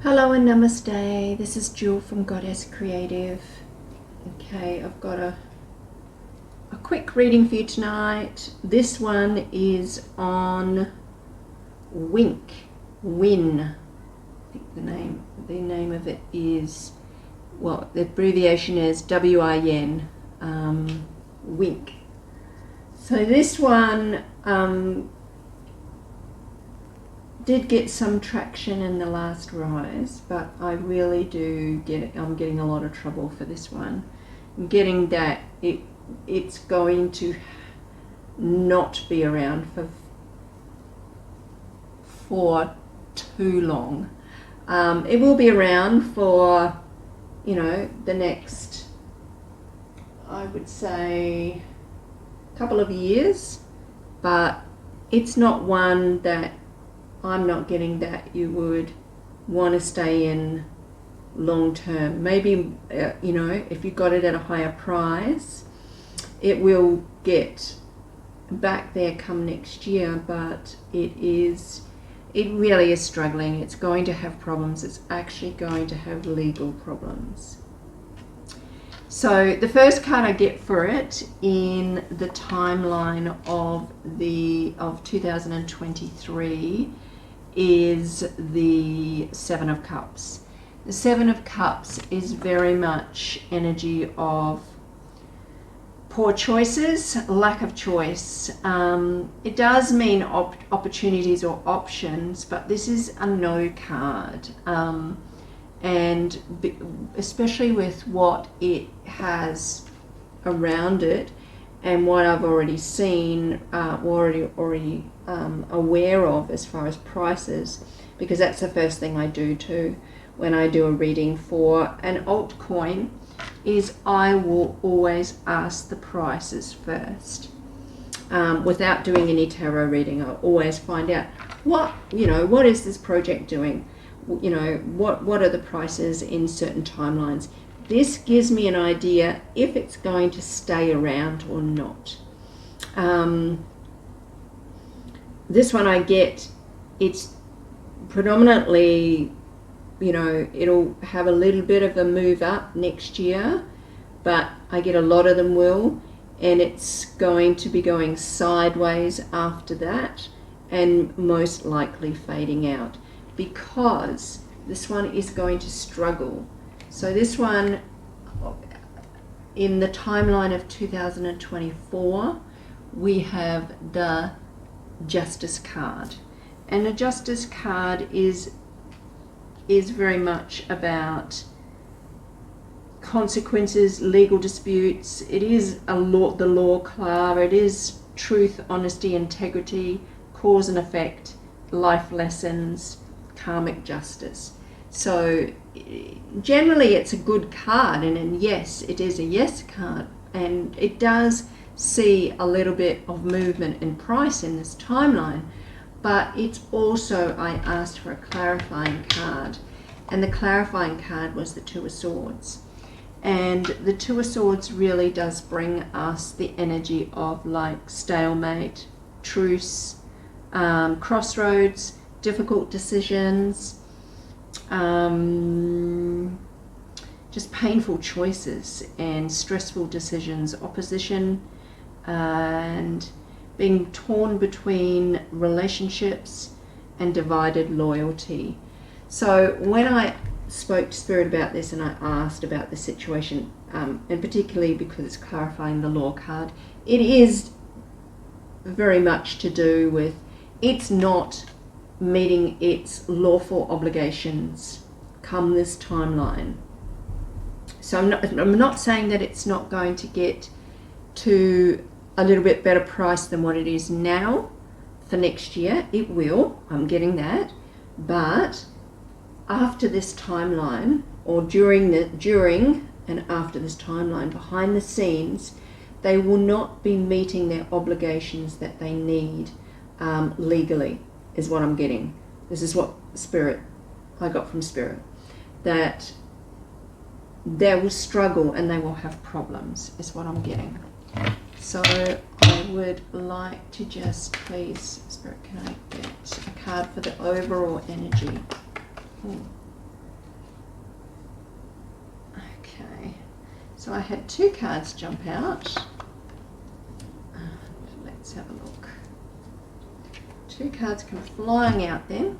Hello and namaste. This is Jewel from Goddess Creative. Okay, I've got a quick reading for you tonight. This one is on Win. I think the name of it is, well, the abbreviation is WIN, Wink. So this one did get some traction in the last rise, but I really do I'm getting a lot of trouble for this one. I'm getting that it's going to not be around for too long. It will be around for, the next, I would say, couple of years, but it's not one that I'm not getting that you would want to stay in long term. Maybe, if you got it at a higher price, it will get back there come next year, but it really is struggling. It's going to have problems. It's actually going to have legal problems. So the first card I get for it in the timeline of 2023 is the Seven of Cups. The Seven of Cups is very much energy of poor choices, lack of choice. It does mean opportunities or options, but this is a no card. And especially with what it has around it and what I've already seen, already aware of as far as prices, because that's the first thing I do too when I do a reading for an altcoin, is I will always ask the prices first. Without doing any tarot reading, I'll always find out what is this project doing? What are the prices in certain timelines? This gives me an idea if it's going to stay around or not. This one I get, it's predominantly, it'll have a little bit of a move up next year, but I get a lot of them will, and it's going to be going sideways after that and most likely fading out, because this one is going to struggle. So this one, in the timeline of 2024, we have the Justice card. And the Justice card is very much about consequences, legal disputes. It is the law card. It is truth, honesty, integrity, cause and effect, life lessons, karmic justice. So generally it's a good card, and yes, it is a yes card, and it does see a little bit of movement in price in this timeline, but it's also, I asked for a clarifying card, and the clarifying card was the Two of Swords. And the Two of Swords really does bring us the energy of like stalemate, truce, crossroads, difficult decisions, just painful choices and stressful decisions, opposition, and being torn between relationships and divided loyalty. So when I spoke to Spirit about this and I asked about the situation, and particularly because it's clarifying the law card, it is very much to do with it's not meeting its lawful obligations come this timeline. So I'm not saying that it's not going to get to a little bit better price than what it is now for next year. It will, I'm getting that, but after this timeline, or during and after this timeline, behind the scenes, they will not be meeting their obligations that they need legally, is what I'm getting. This is what I got from Spirit, that they will struggle and they will have problems, is what I'm getting. So I would like to just, please, Spirit, can I get a card for the overall energy? Ooh. Okay, so I had 2 cards jump out. Let's have a look. 2 cards come flying out then.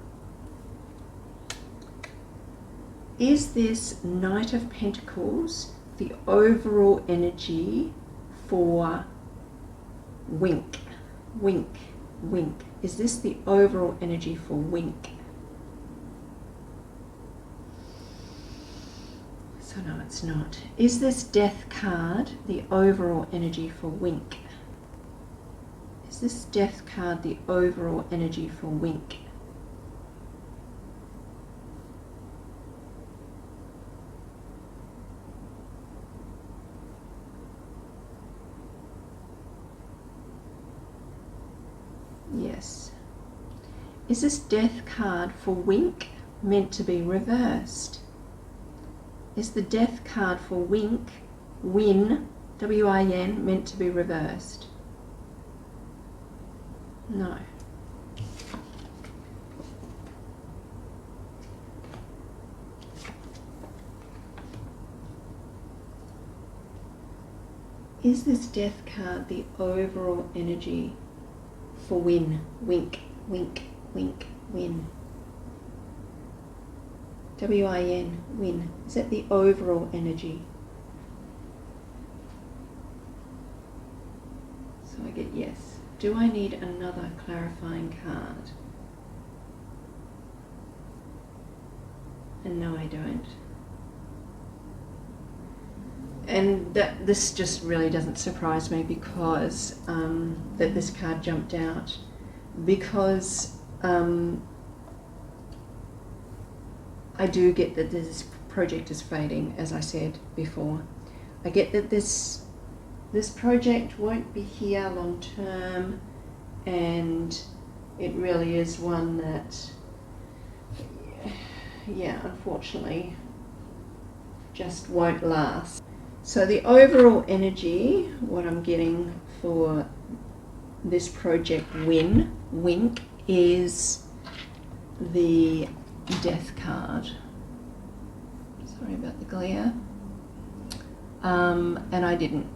Is this Knight of Pentacles the overall energy for Wink? Is this the overall energy for Wink? So no, it's not. Is this Death card the overall energy for Wink? Is this Death card the overall energy for Wink? Yes. Is this Death card for Wink meant to be reversed? Is the Death card for Wink, Win, W-I-N, meant to be reversed? No. Is this Death card the overall energy for Win? Wink, Wink, Wink, Win. W-I-N, Win. Is that the overall energy? So I get yes. Do I need another clarifying card? And no, I don't. And this just really doesn't surprise me because that this card jumped out, because I do get that this project is fading, as I said before. I get that this project won't be here long term, and it really is one that, yeah, unfortunately, just won't last. So the overall energy, what I'm getting for this project Wink, is the Death card. Sorry about the glare. And I didn't.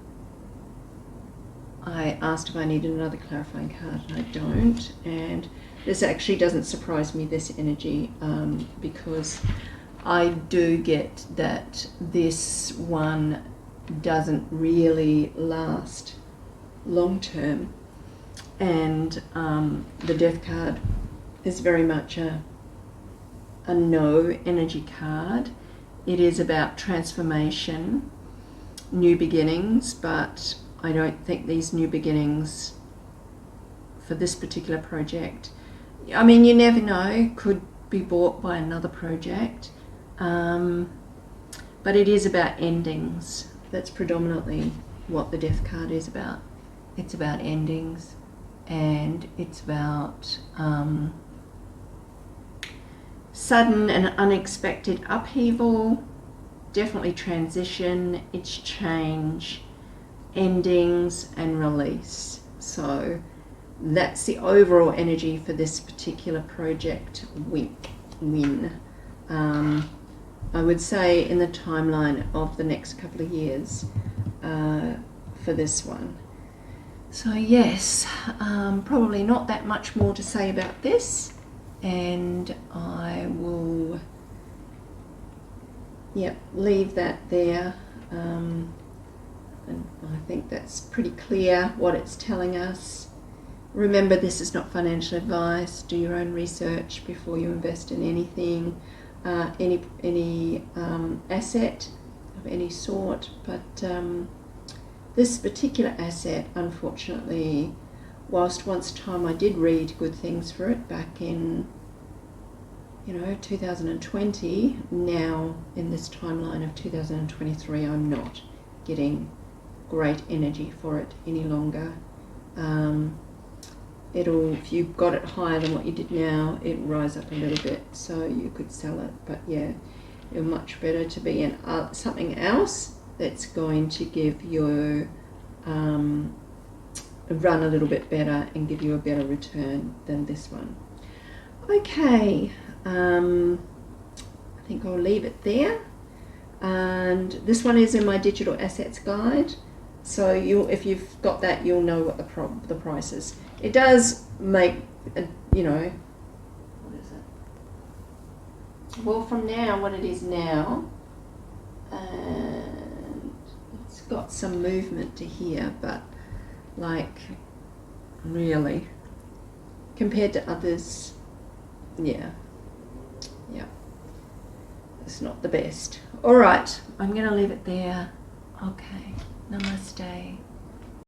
I asked if I needed another clarifying card, and I don't. And this actually doesn't surprise me, this energy, because I do get that this one doesn't really last long term, and the Death card is very much a no energy card. It is about transformation, new beginnings, but I don't think these new beginnings for this particular project, I mean, you never know, could be bought by another project, but it is about endings. That's predominantly what the Death card is about. It's about endings, and it's about sudden and unexpected upheaval, definitely transition, it's change, endings and release. So that's the overall energy for this particular project, Win. I would say in the timeline of the next couple of years for this one. So yes, probably not that much more to say about this, and I will leave that there. And I think that's pretty clear what it's telling us. Remember, this is not financial advice. Do your own research before you invest in anything, any asset of any sort. But this particular asset, unfortunately, whilst once time I did read good things for it back in 2020, now in this timeline of 2023, I'm not getting great energy for it any longer. If you got it higher than what you did now, it will rise up a little bit, so you could sell it. But yeah, you're much better to be in something else that's going to give you run a little bit better and give you a better return than this one. Okay, I think I'll leave it there. And this one is in my digital assets guide, so if you've got that, you'll know what the price is. It does make you know, what is it? Well, from now, what it is now, and it's got some movement to here, but like really compared to others, yeah, it's not the best. All right, I'm gonna leave it there. Okay, namaste.